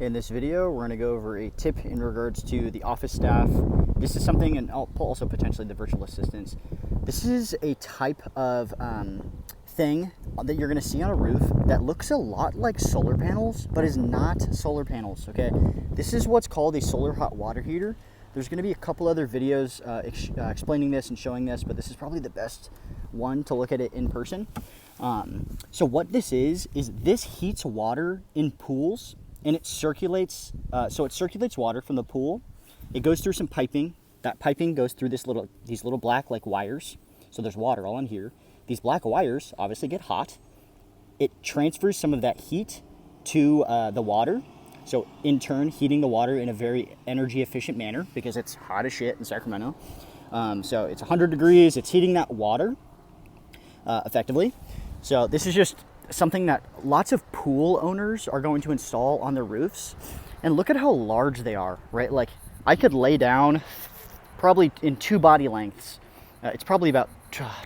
In this video, we're going to go over a tip in regards to the office staff. This is something, and also potentially the virtual assistants. This is a type of thing that you're going to see on a roof that looks a lot like solar panels, but is not solar panels, okay? This is what's called a solar hot water heater. There's going to be a couple other videos explaining this and showing this, but this is probably the best one to look at it in person. So what this is this heats water in pools, and it circulates. So it circulates water from the pool. It goes through some piping. That piping goes through these little black like wires. So there's water all in here. These black wires obviously get hot. It transfers some of that heat to the water. So in turn, heating the water in a very energy efficient manner because it's hot as shit in Sacramento. So it's 100 degrees. It's heating that water effectively. So this is just something that lots of pool owners are going to install on their roofs. And look at how large they are, right? Like I could lay down probably in 2 body lengths. It's probably about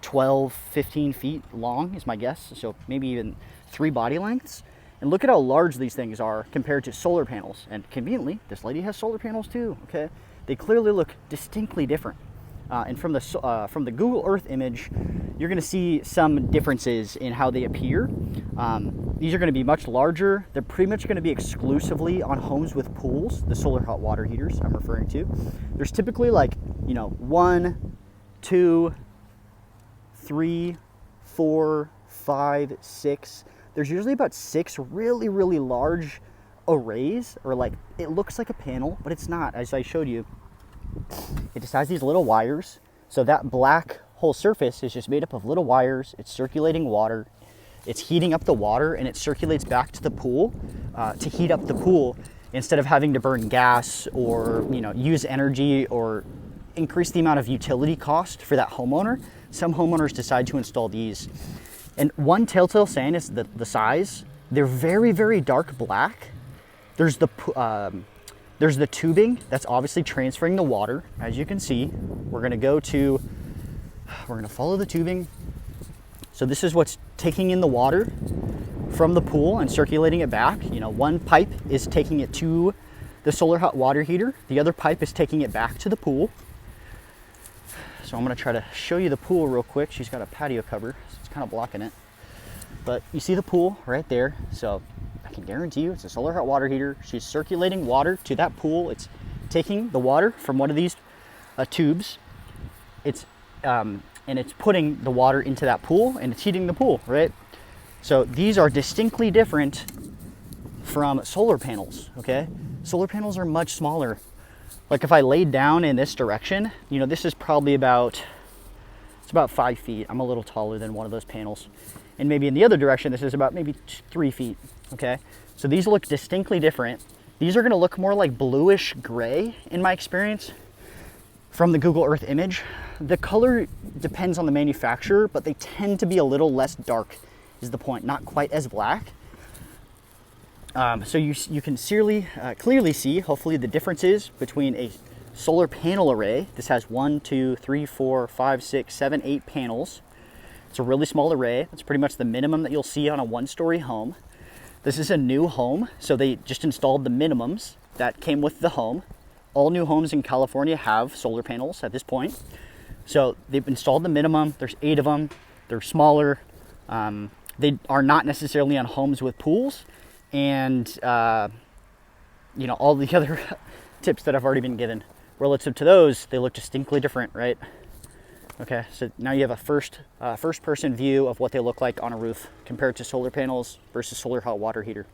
12, 15 feet long is my guess. So maybe even 3 body lengths. And look at how large these things are compared to solar panels. And conveniently, this lady has solar panels too, okay? They clearly look distinctly different. And from the Google Earth image, you're going to see some differences in how they appear. These are going to be much larger. They're pretty much going to be exclusively on homes with pools, the solar hot water heaters I'm referring to. There's typically 1, 2, 3, 4, 5, 6. There's usually about 6 really, really large arrays, or it looks like a panel, but it's not, as I showed you. It just has these little wires. So that black whole surface is just made up of little wires. It's circulating water. It's heating up the water, and it circulates back to the pool to heat up the pool instead of having to burn gas or use energy or increase the amount of utility cost for that homeowner. Some homeowners decide to install these. And one telltale sign is the size. They're very, very dark black. There's the tubing that's obviously transferring the water. As you can see, we're gonna follow the tubing. So this is what's taking in the water from the pool and circulating it back. One pipe is taking it to the solar hot water heater. The other pipe is taking it back to the pool. So I'm gonna try to show you the pool real quick. She's got a patio cover, so it's kind of blocking it. But you see the pool right there. So I can guarantee you it's a solar hot water heater. She's circulating water to that pool. It's taking the water from one of these tubes. And it's putting the water into that pool, and it's heating the pool, right? So these are distinctly different from solar panels, okay? Solar panels are much smaller. Like if I laid down in this direction, this is probably about 5 feet. I'm a little taller than one of those panels. And maybe in the other direction, this is about maybe 3 feet, okay? So these look distinctly different. These are gonna look more like bluish gray in my experience from the Google Earth image. The color depends on the manufacturer, but they tend to be a little less dark is the point, not quite as black. So you can clearly see, hopefully, the differences between a solar panel array. This has 1, 2, 3, 4, 5, 6, 7, 8 panels. It's a really small array. That's pretty much the minimum that you'll see on a 1-story home. This is a new home, so they just installed the minimums that came with the home. All new homes in California have solar panels at this point. So they've installed the minimum. There's 8 of them. They're smaller. They are not necessarily on homes with pools. And, all the other tips that I've already been given. Relative to those, they look distinctly different, right? Okay, so now you have a first person view of what they look like on a roof compared to solar panels versus solar hot water heater.